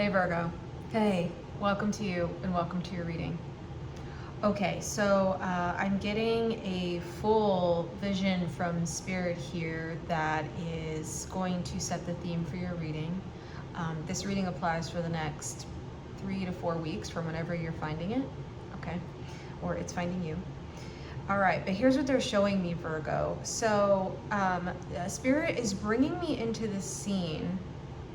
Hey Virgo. Hey, welcome to you and welcome to your reading. Okay, so I'm getting a full vision from Spirit here that is going to set the theme for your reading. This reading applies for the next 3 to 4 weeks from whenever you're finding it, okay? Or it's finding you. All right, but here's what they're showing me, Virgo. So Spirit is bringing me into this scene.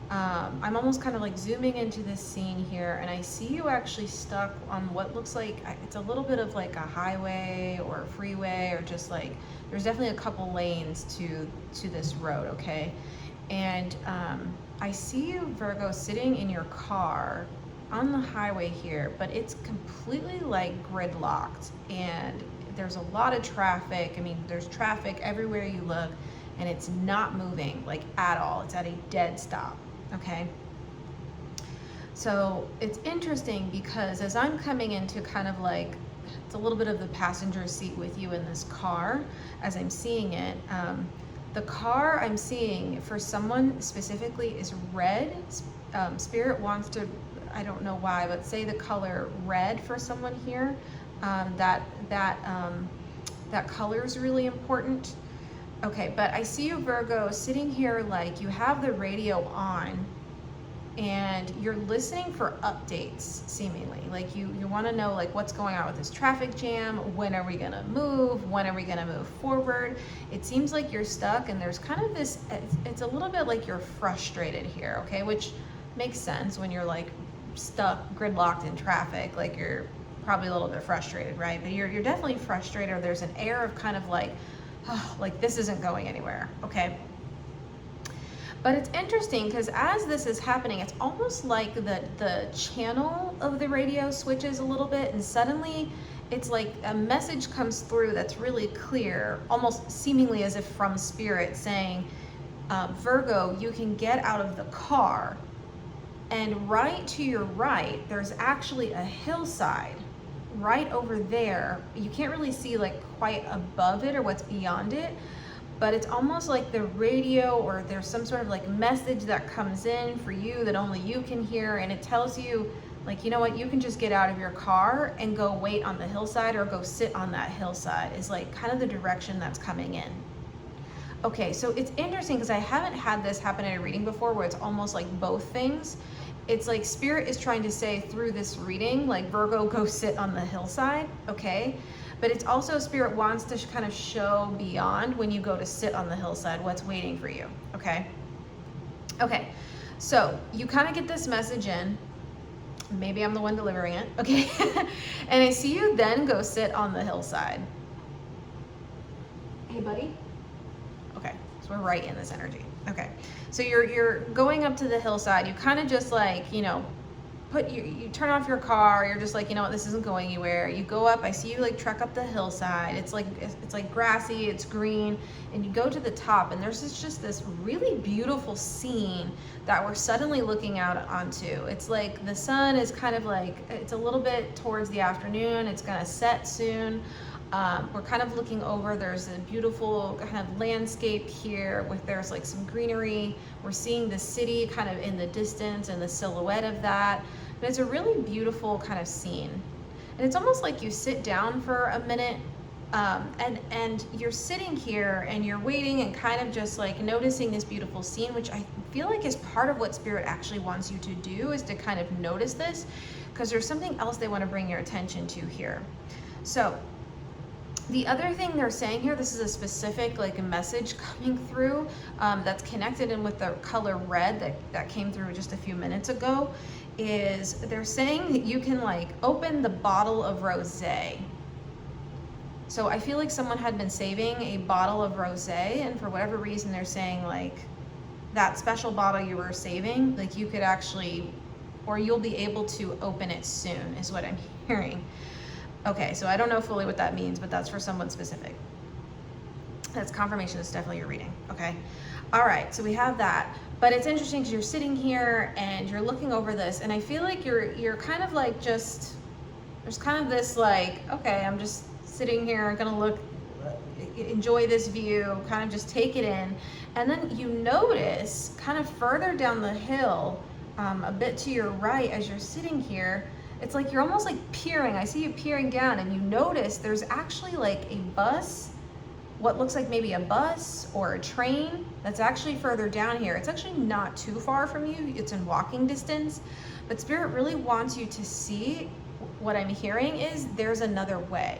I'm almost kind of like zooming into this scene here, and I see you actually stuck on what looks like it's a little bit of like a highway or a freeway, or just like there's definitely a couple lanes to this road, okay? And I see you, Virgo, sitting in your car on the highway here, but it's completely like gridlocked, and there's a lot of traffic. I mean, there's traffic everywhere you look, and it's not moving like at all. It's at a dead stop. Okay, so it's interesting because as I'm coming into kind of like, it's a little bit of the passenger seat with you in this car, as I'm seeing it, the car I'm seeing for someone specifically is red. Spirit wants to, I don't know why, but say the color red for someone here. That color is really important. Okay, but I see you, Virgo, sitting here like you have the radio on and you're listening for updates, seemingly. Like you want to know like what's going on with this traffic jam, when are we gonna move, when are we gonna move forward? It seems like you're stuck, and there's kind of this, it's a little bit like you're frustrated here, okay? Which makes sense when you're like stuck, gridlocked in traffic, like you're probably a little bit frustrated, right? But you're definitely frustrated, or there's an air of kind of like, oh, like this isn't going anywhere, okay? But it's interesting because as this is happening, it's almost like the channel of the radio switches a little bit, and suddenly it's like a message comes through that's really clear, almost seemingly as if from Spirit saying, Virgo, you can get out of the car, and right to your right, there's actually a hillside right over there. You can't really see like quite above it or what's beyond it, but it's almost like the radio, or there's some sort of like message that comes in for you that only you can hear, and it tells you like, you know what, you can just get out of your car and go wait on the hillside, or go sit on that hillside, is like kind of the direction that's coming in. Okay, so it's interesting because I haven't had this happen in a reading before where it's almost like both things. It's like Spirit is trying to say through this reading, like, Virgo, go sit on the hillside, okay? But it's also Spirit wants to kind of show beyond when you go to sit on the hillside what's waiting for you, okay? Okay, so you kind of get this message in. Maybe I'm the one delivering it, okay? And I see you then go sit on the hillside. Hey, buddy? Okay, so we're right in this energy. Okay, so you're going up to the hillside. You kind of just like, you know, you turn off your car. You're just like, you know what, this isn't going anywhere. You go up. I see you like trek up the hillside. It's like grassy. It's green, and you go to the top, and there's just this really beautiful scene that we're suddenly looking out onto. It's like the sun is kind of like, it's a little bit towards the afternoon. It's gonna set soon. We're kind of looking over, there's a beautiful kind of landscape here with, there's like some greenery. We're seeing the city kind of in the distance and the silhouette of that. But it's a really beautiful kind of scene. And it's almost like you sit down for a minute, and you're sitting here and you're waiting and kind of just like noticing this beautiful scene, which I feel like is part of what Spirit actually wants you to do, is to kind of notice this, because there's something else they want to bring your attention to here. So the other thing they're saying here, this is a specific like a message coming through that's connected in with the color red that came through just a few minutes ago, is they're saying that you can like open the bottle of rosé. So I feel like someone had been saving a bottle of rosé, and for whatever reason they're saying like that special bottle you were saving, like you could actually, or you'll be able to open it soon, is what I'm hearing. Okay, so I don't know fully what that means, but that's for someone specific. That's confirmation. It's definitely your reading, okay? All right, so we have that. But it's interesting because you're sitting here and you're looking over this, and I feel like you're kind of like just, there's kind of this like, okay, I'm just sitting here, gonna look, enjoy this view, kind of just take it in. And then you notice kind of further down the hill, a bit to your right as you're sitting here. It's like you're almost like peering. I see you peering down, and you notice there's actually like a bus, what looks like maybe a bus or a train that's actually further down here. It's actually not too far from you. It's in walking distance, but Spirit really wants you to see, what I'm hearing is there's another way.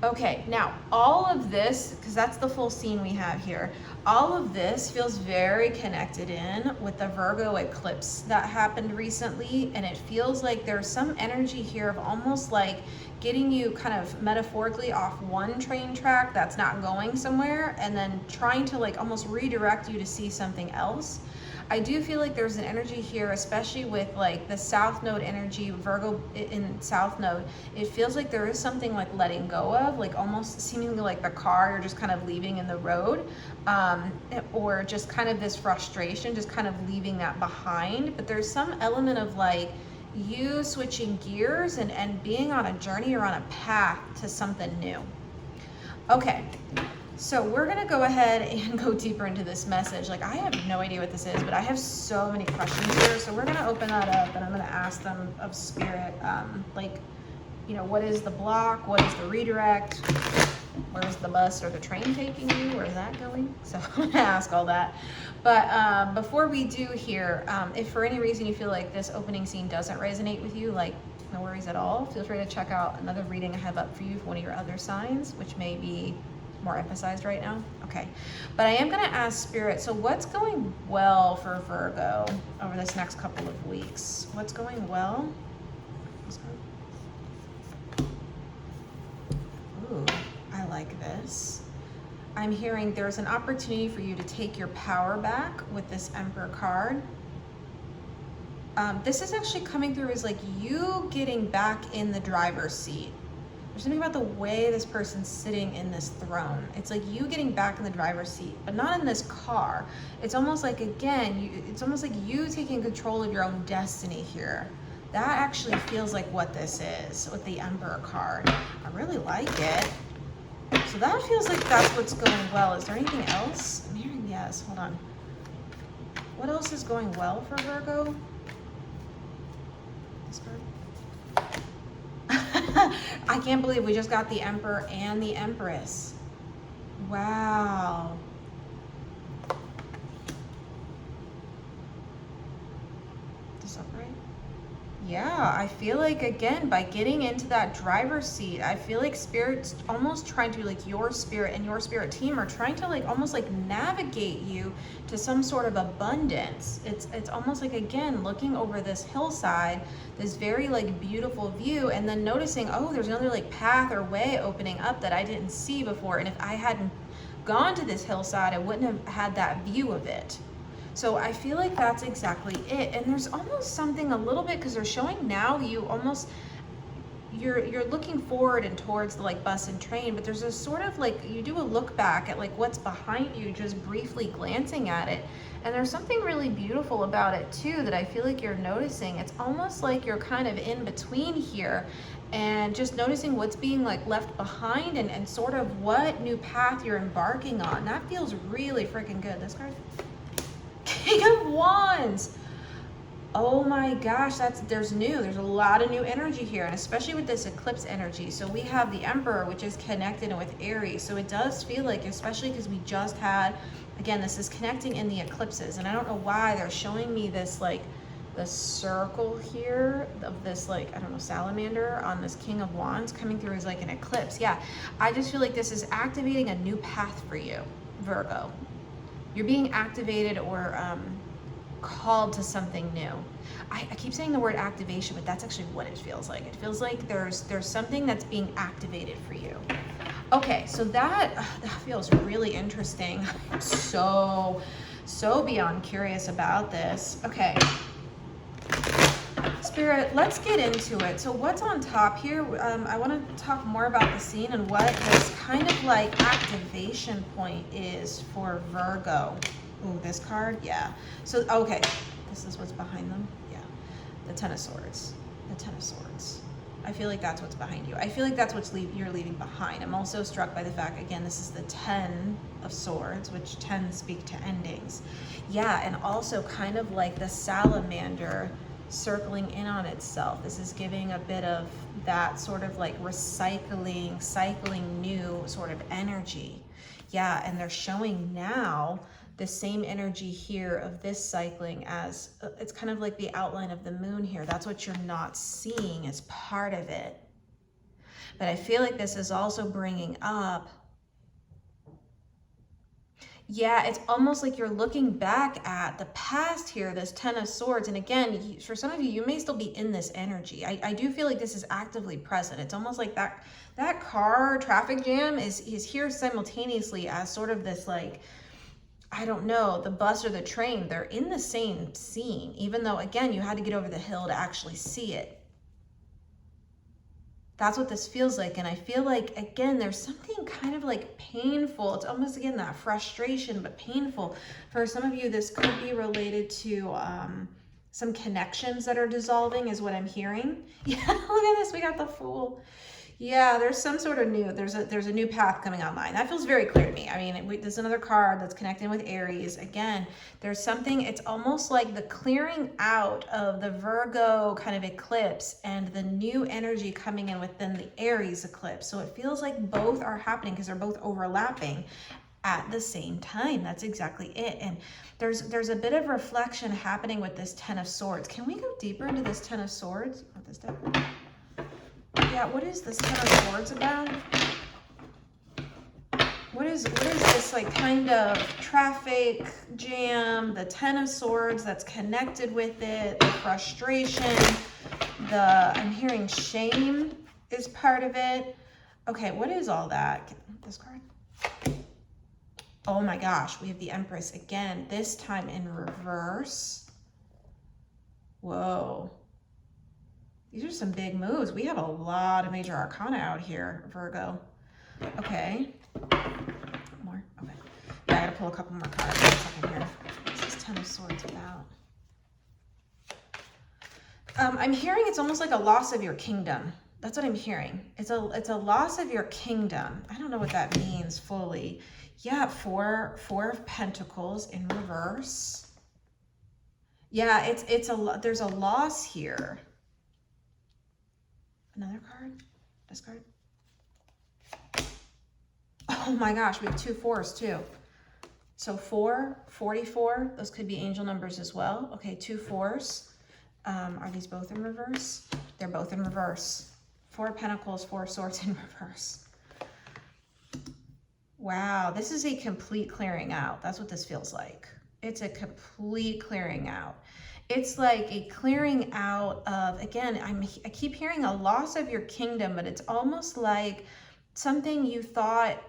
Okay, now all of this, because that's the full scene we have here, all of this feels very connected in with the Virgo eclipse that happened recently, and it feels like there's some energy here of almost like getting you kind of metaphorically off one train track that's not going somewhere, and then trying to like almost redirect you to see something else. I do feel like there's an energy here, especially with like the South Node energy, Virgo in South Node. It feels like there is something like letting go of, like almost seemingly like the car you're just kind of leaving in the road, or just kind of this frustration, just kind of leaving that behind. But there's some element of like you switching gears and being on a journey or on a path to something new. Okay. So we're gonna go ahead and go deeper into this message. Like, I have no idea what this is, but I have so many questions here. So we're gonna open that up, and I'm gonna ask them of Spirit, like, you know, what is the block? What is the redirect? Where's the bus or the train taking you? Where's that going? So I'm gonna ask all that. But before we do here, if for any reason you feel like this opening scene doesn't resonate with you, like, no worries at all. Feel free to check out another reading I have up for you for one of your other signs, which may be more emphasized right now. Okay, but I am going to ask Spirit, so what's going well for Virgo over this next couple of weeks? What's going well? Ooh, I like this. I'm hearing there's an opportunity for you to take your power back with this Emperor card. This is actually coming through as like you getting back in the driver's seat. There's something about the way this person's sitting in this throne. It's like you getting back in the driver's seat, but not in this car. It's almost like, again, it's almost like you taking control of your own destiny here. That actually feels like what this is with the Emperor card. I really like it. So that feels like that's what's going well. Is there anything else? I'm hearing yes. Hold on. What else is going well for Virgo? This card. I can't believe we just got the Emperor and the Empress. Wow. This upright? Yeah, I feel like, again, by getting into that driver's seat, I feel like Spirit's almost trying to, like, your Spirit and your Spirit team are trying to, like, almost like navigate you to some sort of abundance. It's almost like, again, looking over this hillside, this very like beautiful view, and then noticing, oh, there's another like path or way opening up that I didn't see before. And if I hadn't gone to this hillside, I wouldn't have had that view of it. So I feel like that's exactly it. And there's almost something a little bit, because they're showing now you almost, you're looking forward and towards the like bus and train, but there's a sort of like, you do a look back at like what's behind you, just briefly glancing at it. And there's something really beautiful about it too that I feel like you're noticing. It's almost like you're kind of in between here and just noticing what's being like left behind and sort of what new path you're embarking on. That feels really freaking good. This card? King of Wands. Oh my gosh, there's a lot of new energy here, and especially with this eclipse energy. So we have the Emperor, which is connected with Aries. So it does feel like, especially because we just had, again, this is connecting in the eclipses, and I don't know why they're showing me this like the circle here of this like, I don't know, salamander on this King of Wands coming through as like an eclipse. Yeah, I just feel like this is activating a new path for you, Virgo. You're being activated or called to something new. I keep saying the word activation, but that's actually what it feels like. It feels like there's something that's being activated for you. Okay, so that feels really interesting. I'm so beyond curious about this. Okay, Spirit, let's get into it. So what's on top here? I want to talk more about the scene and what this kind of like activation point is for Virgo. Ooh, this card, yeah. So, okay, this is what's behind them. Yeah, the Ten of Swords. The Ten of Swords. I feel like that's what's behind you. I feel like that's what you're leaving behind. I'm also struck by the fact, again, this is the 10 of Swords, which 10 speak to endings. Yeah, and also kind of like the salamander circling in on itself. This is giving a bit of that sort of like recycling, cycling new sort of energy. Yeah, and they're showing now the same energy here of this cycling as, it's kind of like the outline of the moon here. That's what you're not seeing as part of it. But I feel like this is also bringing up, yeah, it's almost like you're looking back at the past here, this 10 of Swords. And again, for some of you, you may still be in this energy. I do feel like this is actively present. It's almost like that car traffic jam is here simultaneously as sort of this like, I don't know, the bus or the train, they're in the same scene, even though, again, you had to get over the hill to actually see it. That's what this feels like. And I feel like, again, there's something kind of like painful. It's almost, again, that frustration, but painful. For some of you, this could be related to some connections that are dissolving is what I'm hearing. Yeah, look at this. We got the Fool. Yeah, there's some sort of new, there's a new path coming online. That feels very clear to me. I mean, there's another card that's connecting with Aries. Again, there's something, it's almost like the clearing out of the Virgo kind of eclipse and the new energy coming in within the Aries eclipse. So it feels like both are happening because they're both overlapping at the same time. That's exactly it. And there's a bit of reflection happening with this 10 of Swords. Can we go deeper into this 10 of Swords? Oh, this deck. Yeah, what is this 10 of Swords about? What is this like kind of traffic jam, the 10 of Swords that's connected with it, the frustration, I'm hearing shame is part of it. Okay, what is all that? This card. Oh my gosh, we have the Empress again, this time in reverse. Whoa. These are some big moves. We have a lot of major arcana out here, Virgo. Okay. More? Okay. Yeah, I gotta pull a couple more cards. One second here. What's this 10 of Swords about? I'm hearing it's almost like a loss of your kingdom. That's what I'm hearing. It's a loss of your kingdom. I don't know what that means fully. Yeah, four of Pentacles in reverse. Yeah, there's a loss here. Another card? This card? Oh my gosh, we have 2 4s too. So 4, 44, those could be angel numbers as well. Okay, 2 4s. Are these both in reverse? They're both in reverse. 4 of Pentacles, 4 of Swords in reverse. Wow, this is a complete clearing out. That's what this feels like. It's a complete clearing out. It's like a clearing out of, again, I keep hearing a loss of your kingdom, but it's almost like something you thought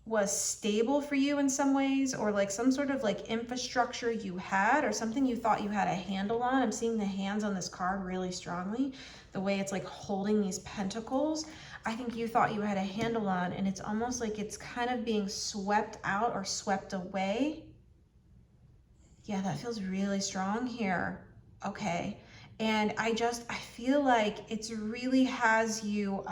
was stable for you in some ways, or like some sort of like infrastructure you had, or something you thought you had a handle on. I'm seeing the hands on this card really strongly, the way it's like holding these pentacles. I think you thought you had a handle on, and it's almost like it's kind of being swept out or swept away. Yeah, that feels really strong here. Okay. And I feel like it's really has you,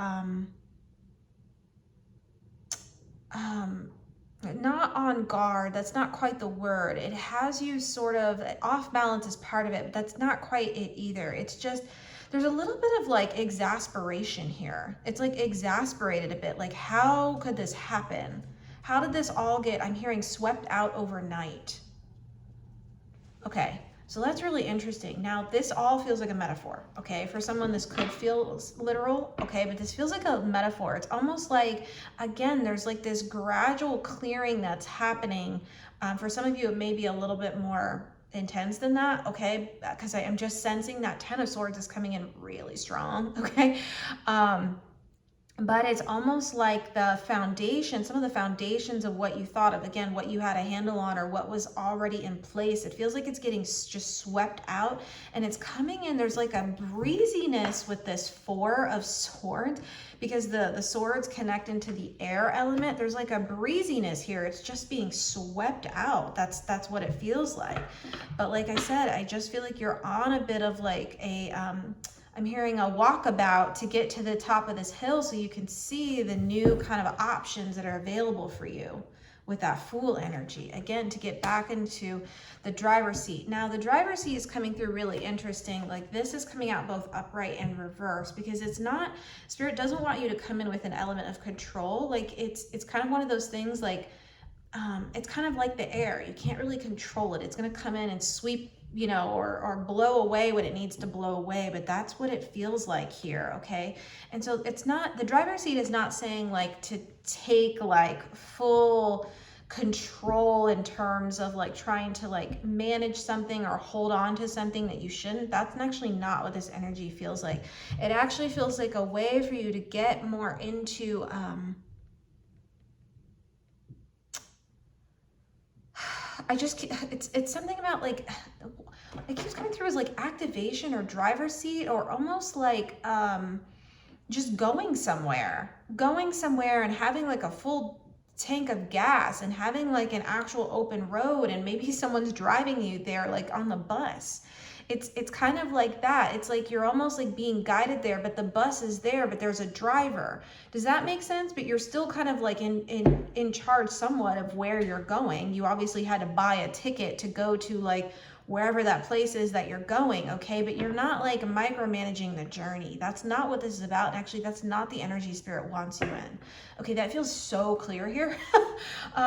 not on guard. That's not quite the word. It has you sort of off balance is part of it, but that's not quite it either. It's just, there's a little bit of like exasperation here. It's like exasperated a bit. Like, how could this happen? How did this all get, I'm hearing, swept out overnight? Okay, so that's really interesting. Now, this all feels like a metaphor, okay? For someone, this could feel literal, okay? But this feels like a metaphor. It's almost like, again, there's like this gradual clearing that's happening. For some of you, it may be a little bit more intense than that, okay? Because I am just sensing that 10 of Swords is coming in really strong, okay? But it's almost like the foundation, some of the foundations of what you thought of, again, what you had a handle on or what was already in place. It feels like it's getting just swept out, and it's coming in. There's like a breeziness with this 4 of Swords, because the swords connect into the air element. There's like a breeziness here. It's just being swept out. That's what it feels like. But like I said, I just feel like you're on a bit of like a I'm hearing a walkabout to get to the top of this hill so you can see the new kind of options that are available for you with that Fool energy. Again, to get back into the driver's seat. Now, the driver's seat is coming through really interesting. Like, this is coming out both upright and reverse, because it's not, Spirit doesn't want you to come in with an element of control. Like, it's kind of one of those things, like, it's kind of like the air. You can't really control it. It's going to come in and sweep, you know, or blow away what it needs to blow away, but that's what it feels like here, okay? And so it's not, the driver's seat is not saying like to take like full control in terms of like trying to like manage something or hold on to something that you shouldn't. That's actually not what this energy feels like. It actually feels like a way for you to get more into it's something about like, it keeps coming through as like activation or driver's seat, or almost like just going somewhere and having like a full tank of gas and having like an actual open road, and maybe someone's driving you there like on the bus. It's kind of like that. It's like you're almost like being guided there, but the bus is there, but there's a driver. Does that make sense? But you're still kind of like in charge somewhat of where you're going. You obviously had to buy a ticket to go to like wherever that place is that you're going, okay? But you're not like micromanaging the journey. That's not what this is about. And actually, that's not the energy Spirit wants you in. Okay, that feels so clear here.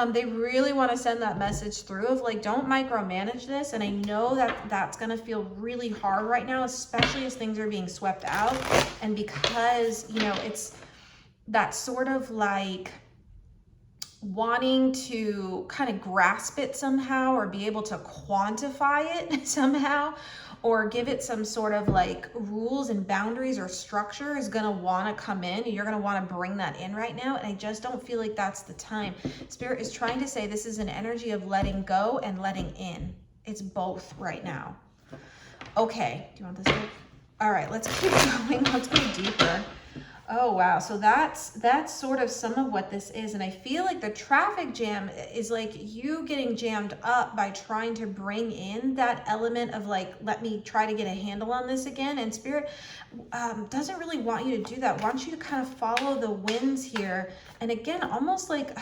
They really want to send that message through of like, don't micromanage this. And I know that that's going to feel really hard right now, especially as things are being swept out. And because, you know, it's that sort of like wanting to kind of grasp it somehow, or be able to quantify it somehow, or give it some sort of like rules and boundaries or structure is going to want to come in. You're going to want to bring that in right now. And I just don't feel like that's the time. Spirit is trying to say this is an energy of letting go and letting in. It's both right now. Okay. Do you want this one? All right, let's keep going. Let's go deeper. Oh, wow. So that's sort of some of what this is. And I feel like the traffic jam is like you getting jammed up by trying to bring in that element of like, let me try to get a handle on this again. And Spirit doesn't really want you to do that. Wants you to kind of follow the winds here. And again, almost like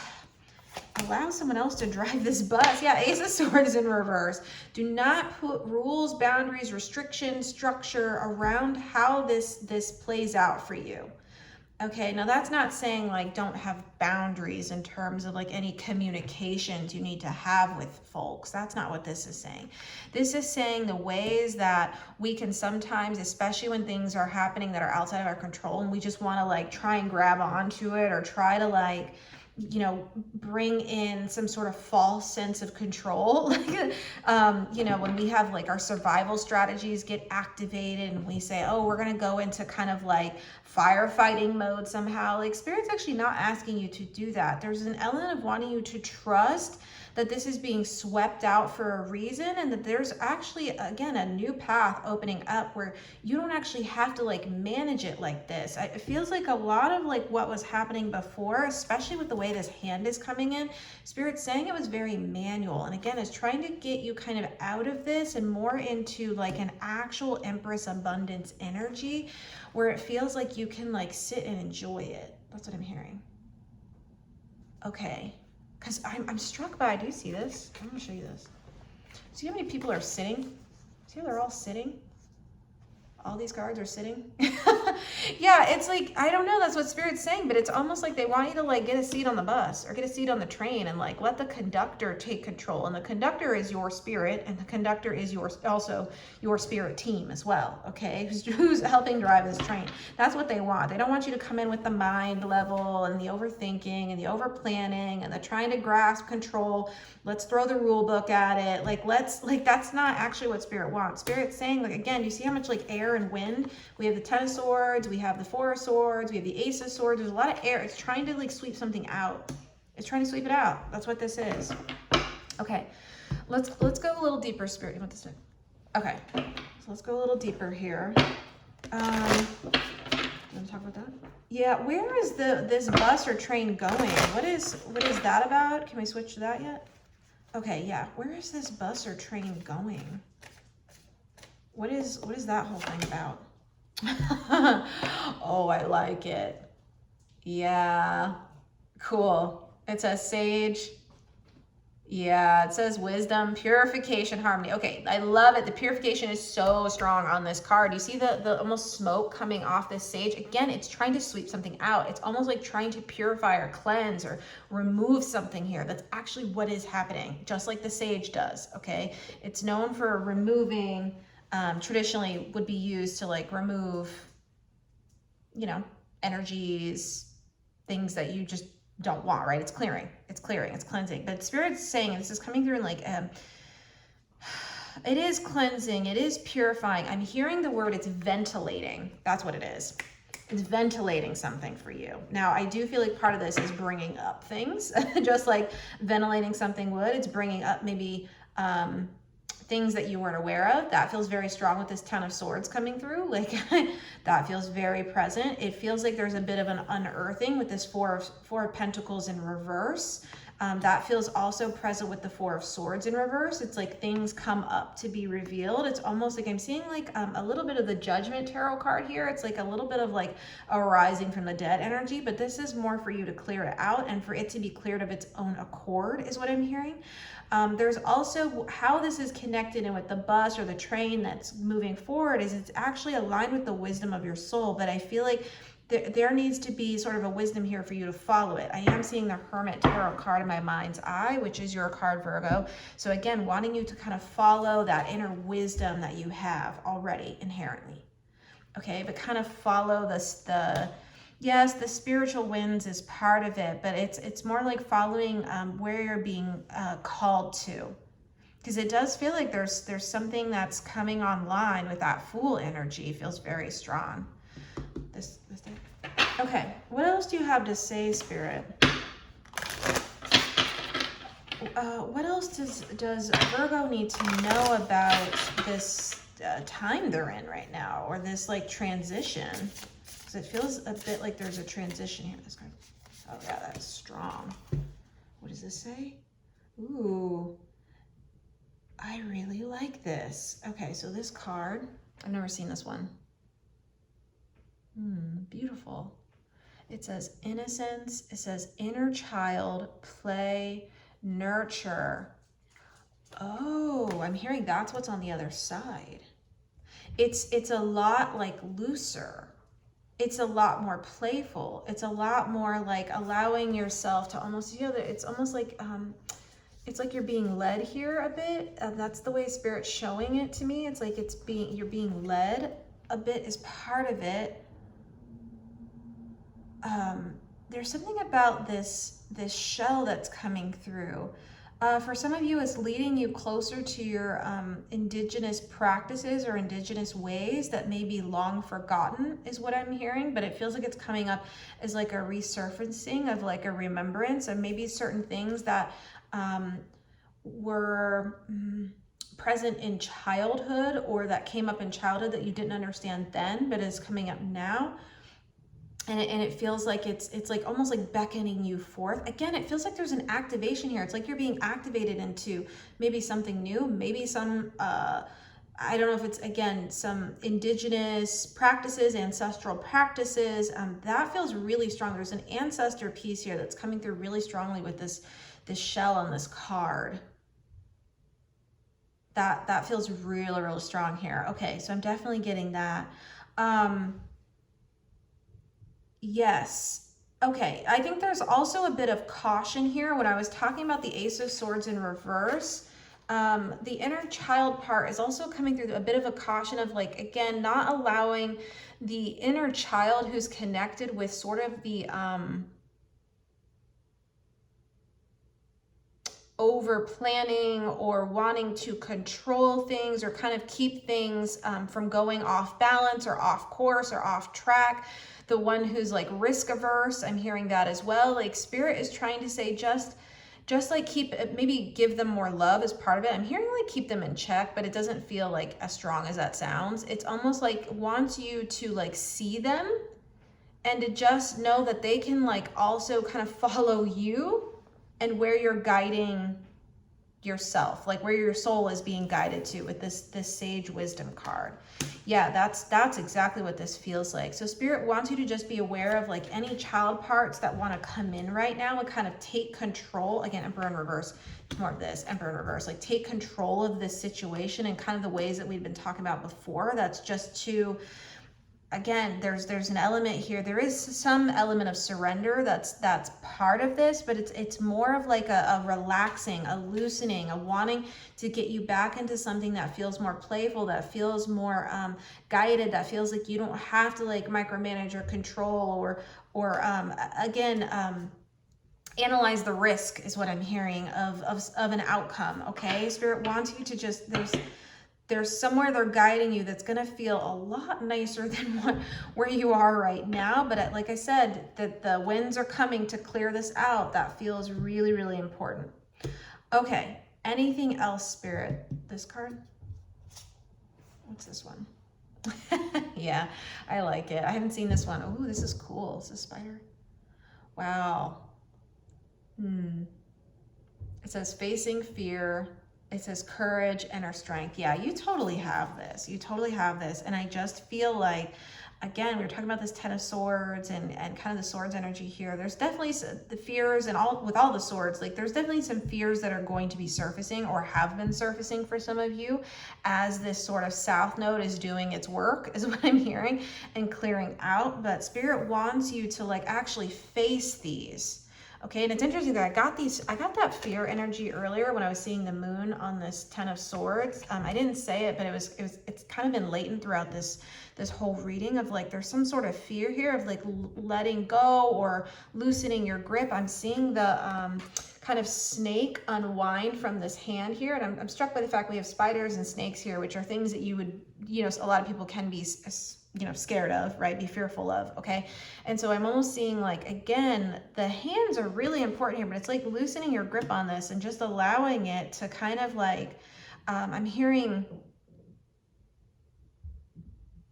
allow someone else to drive this bus. Yeah, Ace of Swords in reverse. Do not put rules, boundaries, restrictions, structure around how this plays out for you. Okay, now that's not saying like don't have boundaries in terms of like any communications you need to have with folks. That's not what this is saying. This is saying the ways that we can sometimes, especially when things are happening that are outside of our control, and we just want to like try and grab onto it, or try to like, you know, bring in some sort of false sense of control. You know, when we have like our survival strategies get activated and we say, oh, we're going to go into kind of like firefighting mode somehow. Like Spirit's actually not asking you to do that. There's an element of wanting you to trust that this is being swept out for a reason, and that there's actually, again, a new path opening up where you don't actually have to like manage it like this. It feels like a lot of like what was happening before, especially with the way this hand is coming in, Spirit's saying it was very manual. And again, it's trying to get you kind of out of this and more into like an actual Empress abundance energy, where it feels like you can like sit and enjoy it. That's what I'm hearing. Okay. Because I'm struck by, do you see this? I'm going to show you this. See how many people are sitting? See how they're all sitting? All these cards are sitting. Yeah, it's like, I don't know, that's what Spirit's saying, but it's almost like they want you to like get a seat on the bus or get a seat on the train and like let the conductor take control. And the conductor is your spirit, and the conductor is also your spirit team as well, okay? Who's helping drive this train. That's what they want. They don't want you to come in with the mind level and the overthinking and the overplanning and the trying to grasp control. Let's throw the rule book at it. Like, that's not actually what Spirit wants. Spirit's saying, like, again, you see how much like air and wind? We have the 10 of Swords, we have the 4 of Swords, we have the Ace of Swords. There's a lot of air. It's trying to like sweep something out. It's trying to sweep it out. That's what this is. Okay, let's go a little deeper, Spirit. You want this to? Okay, so let's go a little deeper here. You want to talk about that? Yeah, where is this bus or train going? What is that about? Can we switch to that yet? Okay, yeah. Where is this bus or train going? What is that whole thing about? Oh, I like it. Yeah, cool. It says sage. Yeah, it says wisdom, purification, harmony. Okay, I love it. The purification is so strong on this card. You see the almost smoke coming off this sage? Again, it's trying to sweep something out. It's almost like trying to purify or cleanse or remove something here. That's actually what is happening, just like the sage does, okay? It's known for removing, traditionally would be used to like remove, you know, energies, things that you just don't want, right? It's clearing, it's cleansing. But Spirit's saying, this is coming through in like, it is cleansing, it is purifying. I'm hearing the word, it's ventilating. That's what it is. It's ventilating something for you. Now, I do feel like part of this is bringing up things, just like ventilating something would. It's bringing up maybe things that you weren't aware of. That feels very strong with this Ten of Swords coming through. Like that feels very present. It feels like there's a bit of an unearthing with this Four of Pentacles in reverse. That feels also present with the Four of Swords in reverse. It's like things come up to be revealed. It's almost like I'm seeing like a little bit of the Judgment Tarot card here. It's like a little bit of like a rising from the dead energy, but this is more for you to clear it out and for it to be cleared of its own accord is what I'm hearing. There's also how this is connected in with the bus or the train that's moving forward is it's actually aligned with the wisdom of your soul, but I feel like there needs to be sort of a wisdom here for you to follow it. I am seeing the Hermit Tarot card in my mind's eye, which is your card, Virgo. So again, wanting you to kind of follow that inner wisdom that you have already inherently. Okay, but kind of follow this, yes, the spiritual winds is part of it, but it's more like following where you're being called to. Because it does feel like there's something that's coming online with that Fool energy. It feels very strong. This thing. Okay, what else do you have to say, Spirit? What else does Virgo need to know about this time they're in right now, or this like transition? Because it feels a bit like there's a transition here. This card. Oh yeah, that's strong. What does this say? Ooh, I really like this. Okay, so this card, I've never seen this one. Beautiful. It says innocence. It says inner child, play, nurture. Oh, I'm hearing that's what's on the other side. It's a lot like looser. It's a lot more playful. It's a lot more like allowing yourself to almost, you know, it's almost like it's like you're being led here a bit. That's the way Spirit's showing it to me. It's like you're being led a bit is part of it. There's something about this shell that's coming through. For some of you, it's leading you closer to your indigenous practices or indigenous ways that may be long forgotten is what I'm hearing, but it feels like it's coming up as like a resurfacing of like a remembrance of maybe certain things that were present in childhood or that came up in childhood that you didn't understand then, but is coming up now. And it feels like it's like almost like beckoning you forth. Again, it feels like there's an activation here. It's like you're being activated into maybe something new, maybe some, I don't know if it's, again, some indigenous practices, ancestral practices. That feels really strong. There's an ancestor piece here that's coming through really strongly with this shell on this card. That feels really, really strong here. Okay, so I'm definitely getting that. Yes. Okay, I think there's also a bit of caution here. When I was talking about the Ace of Swords in reverse, the inner child part is also coming through a bit of a caution of like, again, not allowing the inner child who's connected with sort of the over planning or wanting to control things or kind of keep things from going off balance or off course or off track. The one who's like risk averse, I'm hearing that as well. Like Spirit is trying to say just like maybe give them more love as part of it. I'm hearing like keep them in check, but it doesn't feel like as strong as that sounds. It's almost like wants you to like see them and to just know that they can like also kind of follow you and where you're guiding yourself, like where your soul is being guided to with this sage wisdom card. Yeah, that's exactly what this feels like. So Spirit wants you to just be aware of like any child parts that want to come in right now and kind of take control. Again, Emperor in reverse, more of this, Emperor in reverse, like take control of this situation and kind of the ways that we've been talking about before. That's just to, again, there's an element here. There is some element of surrender that's part of this, but it's more of like a relaxing, a loosening, a wanting to get you back into something that feels more playful, that feels more guided, that feels like you don't have to like micromanage or control or analyze the risk is what I'm hearing of an outcome. Okay, Spirit wants you to just, there's somewhere they're guiding you that's going to feel a lot nicer than where you are right now. But like I said, that the winds are coming to clear this out. That feels really, really important. Okay. Anything else, Spirit? This card? What's this one? Yeah, I like it. I haven't seen this one. Oh, this is cool. Is this a spider? Wow. It says facing fear. It says courage, inner strength. Yeah, you totally have this. You totally have this. And I just feel like, again, we were talking about this Ten of Swords and kind of the swords energy here. There's definitely the fears and with all the swords, like there's definitely some fears that are going to be surfacing or have been surfacing for some of you as this sort of south node is doing its work, is what I'm hearing, and clearing out. But Spirit wants you to like actually face these. Okay, and it's interesting that I got that fear energy earlier when I was seeing the moon on this Ten of Swords. I didn't say it, but it's kind of been latent throughout this whole reading of like there's some sort of fear here of like letting go or loosening your grip. I'm seeing the kind of snake unwind from this hand here, and I'm struck by the fact we have spiders and snakes here, which are things that you would, you know, a lot of people can be, you know, scared of, right? Be fearful of, okay? And so I'm almost seeing like, again, the hands are really important here, but it's like loosening your grip on this and just allowing it to kind of like, I'm hearing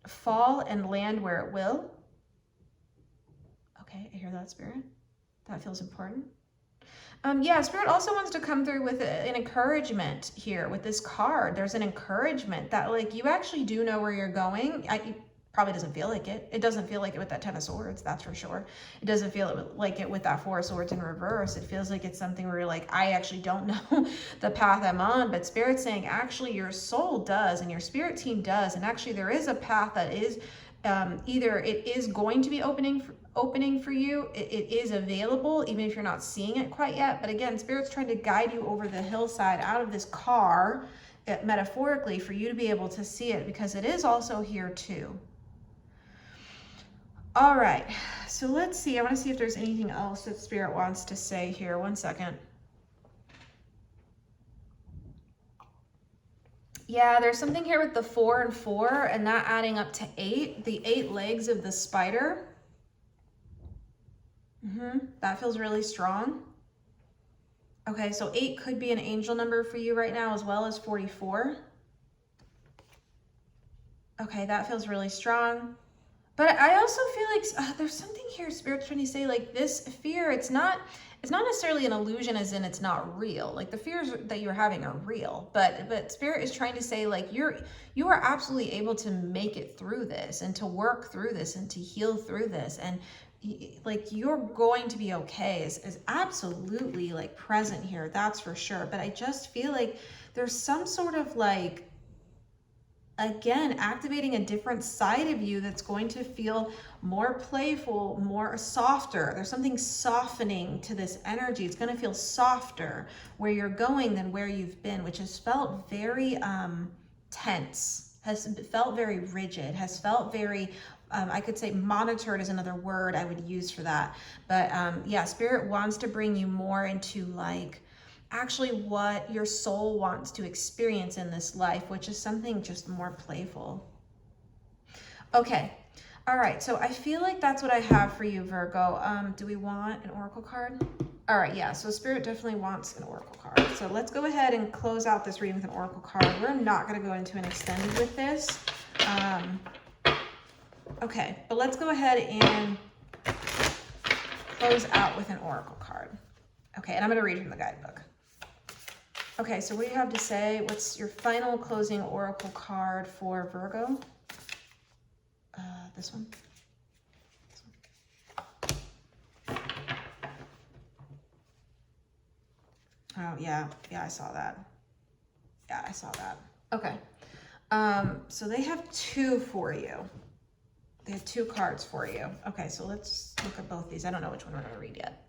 fall and land where it will. Okay, I hear that, Spirit. That feels important. Yeah, Spirit also wants to come through with an encouragement here with this card. There's an encouragement that like you actually do know where you're going. Probably doesn't feel like it. It doesn't feel like it with that Ten of Swords, that's for sure. It doesn't feel like it with that Four of Swords in reverse. It feels like it's something where you're like, I actually don't know the path I'm on, but Spirit's saying actually your soul does and your spirit team does, and actually there is a path that is either it is going to be opening for you, it is available, even if you're not seeing it quite yet. But again, Spirit's trying to guide you over the hillside out of this car, metaphorically, for you to be able to see it, because it is also here too. All right, so let's see. I want to see if there's anything else that Spirit wants to say here. One second. Yeah, there's something here with the 4 and 4 and that adding up to 8, the 8 legs of the spider. That feels really strong. Okay, so 8 could be an angel number for you right now, as well as 44. Okay, that feels really strong. But I also feel like there's something here Spirit's trying to say, like this fear, it's not necessarily an illusion as in it's not real. Like the fears that you're having are real, but Spirit is trying to say like you are absolutely able to make it through this and to work through this and to heal through this, and like you're going to be okay is absolutely like present here, that's for sure. But I just feel like there's some sort of like, again, activating a different side of you that's going to feel more playful, more softer. There's something softening to this energy. It's going to feel softer where you're going than where you've been, which has felt very tense, has felt very rigid, has felt very, I could say monitored is another word I would use for that. But yeah, Spirit wants to bring you more into like, actually what your soul wants to experience in this life, which is something just more playful. Okay, all right, so I feel like that's what I have for you, Virgo. Do we want an oracle card? All right, yeah, so Spirit definitely wants an oracle card. So let's go ahead and close out this reading with an oracle card. We're not gonna go into an extended with this. Okay, but let's go ahead and close out with an oracle card. Okay, and I'm gonna read from the guidebook. Okay, so what do you have to say? What's your final closing oracle card for Virgo? This one. Oh, yeah, I saw that. Yeah, I saw that. Okay, so they have two for you. They have two cards for you. Okay, so let's look at both these. I don't know which one we're gonna read yet.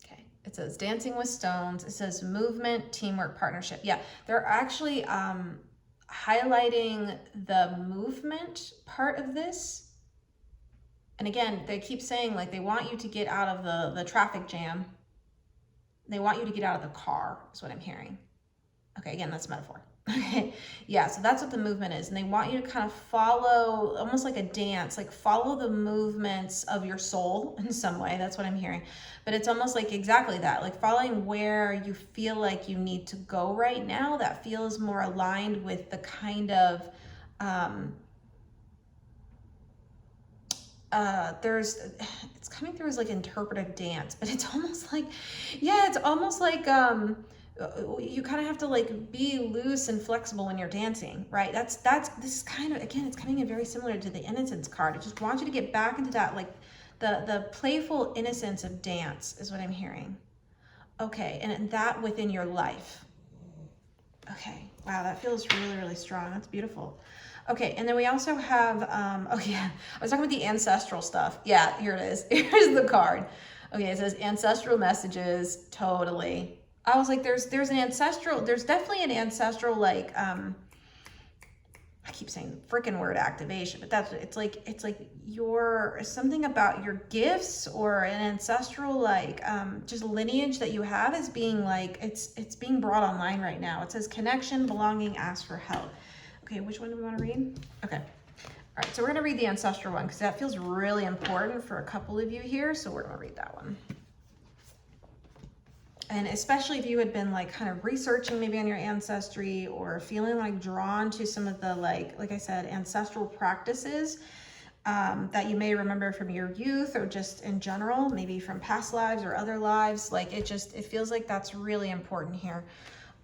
Okay, it says Dancing with Stones. It says movement, teamwork, partnership. Yeah, they're actually highlighting the movement part of this. And again, they keep saying like they want you to get out of the traffic jam. They want you to get out of the car, is what I'm hearing. Okay, again, that's a metaphor. Okay, yeah, so that's what the movement is. And they want you to kind of follow, almost like a dance, like follow the movements of your soul in some way. That's what I'm hearing. But it's almost like exactly that, like following where you feel like you need to go right now. That feels more aligned with the kind of, it's coming through as like interpretive dance, but it's almost like, yeah, it's almost like, you kind of have to like be loose and flexible when you're dancing, right? This is kind of, again, it's coming in very similar to the innocence card. It just wants you to get back into that, like the playful innocence of dance is what I'm hearing. Okay, and that within your life. Okay, wow, that feels really, really strong. That's beautiful. Okay, and then we also have, oh yeah, I was talking about the ancestral stuff. Yeah, here it is. Here's the card. Okay, it says ancestral messages, totally. I was like, there's definitely an ancestral, like, I keep saying the freaking word activation, but it's like something about your gifts or an ancestral, like, just lineage that you have is being like, it's being brought online right now. It says connection, belonging, ask for help. Okay, which one do we want to read? Okay. All right, so we're going to read the ancestral one because that feels really important for a couple of you here. So we're going to read that one. And especially if you had been like kind of researching maybe on your ancestry or feeling like drawn to some of the like I said, ancestral practices that you may remember from your youth or just in general, maybe from past lives or other lives. Like it feels like that's really important here.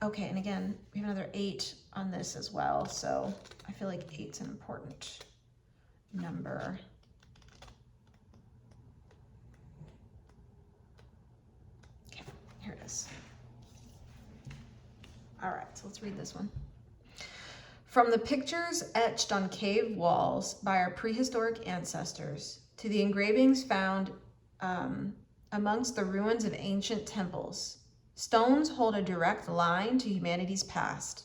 Okay, and again, we have another 8 on this as well. So I feel like 8's an important number. Okay, here it is. All right, so let's read this one. From the pictures etched on cave walls by our prehistoric ancestors to the engravings found amongst the ruins of ancient temples, stones hold a direct line to humanity's past.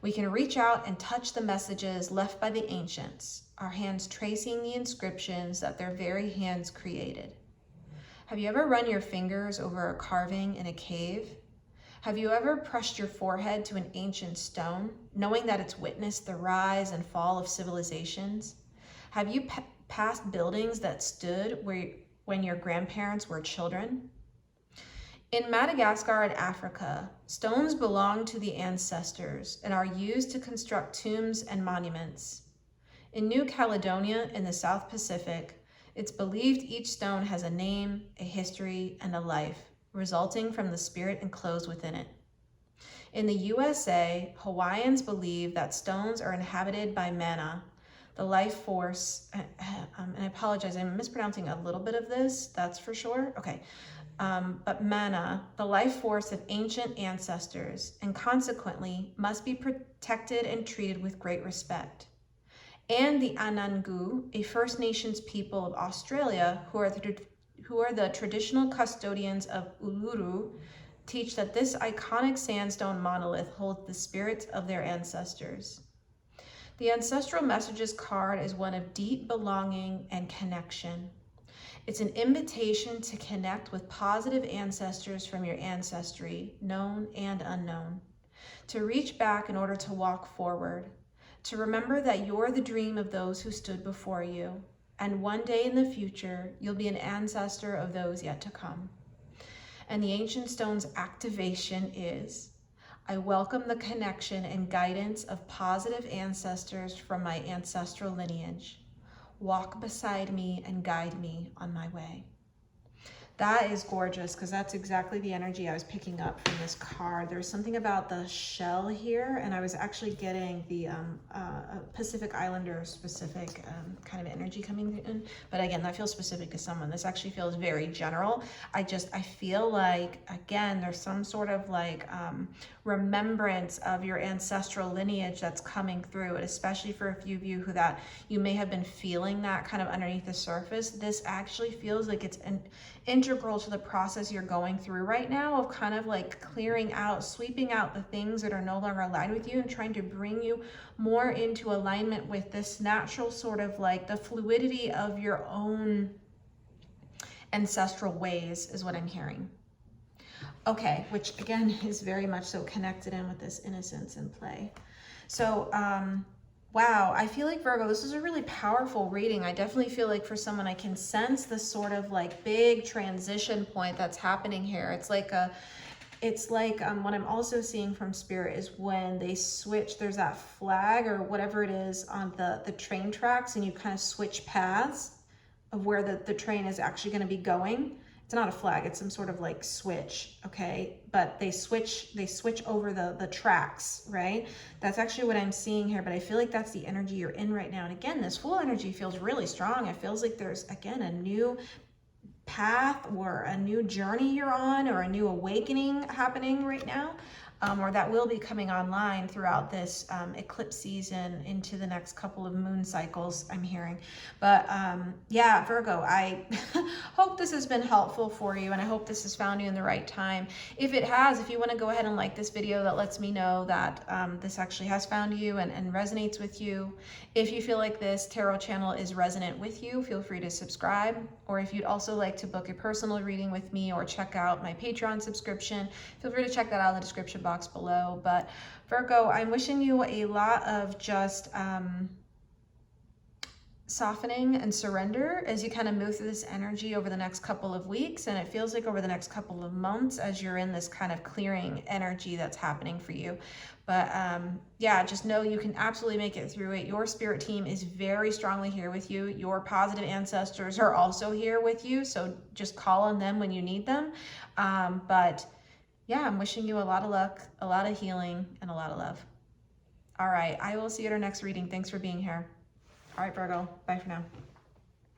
We can reach out and touch the messages left by the ancients, our hands tracing the inscriptions that their very hands created. Have you ever run your fingers over a carving in a cave? Have you ever pressed your forehead to an ancient stone, knowing that it's witnessed the rise and fall of civilizations? Have you passed buildings that stood when your grandparents were children? In Madagascar and Africa, stones belong to the ancestors and are used to construct tombs and monuments. In New Caledonia in the South Pacific, it's believed each stone has a name, a history, and a life, resulting from the spirit enclosed within it. In the USA, Hawaiians believe that stones are inhabited by mana, the life force, and I apologize, I'm mispronouncing a little bit of this, that's for sure. Okay. But mana, the life force of ancient ancestors, and consequently must be protected and treated with great respect. And the Anangu, a First Nations people of Australia who are the traditional custodians of Uluru, teach that this iconic sandstone monolith holds the spirits of their ancestors. The Ancestral Messages card is one of deep belonging and connection. It's an invitation to connect with positive ancestors from your ancestry, known and unknown, to reach back in order to walk forward, to remember that you're the dream of those who stood before you, and one day in the future, you'll be an ancestor of those yet to come. And the Ancient Stone's activation is, I welcome the connection and guidance of positive ancestors from my ancestral lineage. Walk beside me and guide me on my way. That is gorgeous, because that's exactly the energy I was picking up from this card. There's something about the shell here, and I was actually getting the Pacific Islander specific kind of energy coming in. But again, that feels specific to someone. This actually feels very general. I feel like, again, there's some sort of like remembrance of your ancestral lineage that's coming through, and especially for a few of you who that you may have been feeling that kind of underneath the surface. This actually feels like it's integral to the process you're going through right now of kind of like clearing out, sweeping out the things that are no longer aligned with you and trying to bring you more into alignment with this natural sort of like the fluidity of your own ancestral ways is what I'm hearing. Okay, which again is very much so connected in with this innocence in play. So, wow, I feel like, Virgo, this is a really powerful reading. I definitely feel like for someone, I can sense this sort of like big transition point that's happening here. It's like what I'm also seeing from Spirit is when they switch, there's that flag or whatever it is on the train tracks, and you kind of switch paths of where the train is actually going to be going. It's not a flag, it's some sort of like switch, okay? But they switch over the tracks, right? That's actually what I'm seeing here, but I feel like that's the energy you're in right now. And again, this full energy feels really strong. It feels like there's, again, a new path or a new journey you're on, or a new awakening happening right now. Or that will be coming online throughout this eclipse season into the next couple of moon cycles, I'm hearing. But yeah, Virgo, I hope this has been helpful for you, and I hope this has found you in the right time. If it has, if you want to go ahead and like this video, that lets me know that this actually has found you and resonates with you. If you feel like this tarot channel is resonant with you, feel free to subscribe. Or if you'd also like to book a personal reading with me or check out my Patreon subscription, feel free to check that out in the description box below. But Virgo, I'm wishing you a lot of just softening and surrender as you kind of move through this energy over the next couple of weeks, and it feels like over the next couple of months as you're in this kind of clearing energy that's happening for you. But yeah, just know you can absolutely make it through it. Your spirit team is very strongly here with you. Your positive ancestors are also here with you, so just call on them when you need them. But yeah, I'm wishing you a lot of luck, a lot of healing, and a lot of love. All right, I will see you at our next reading. Thanks for being here. All right, Virgo, bye for now.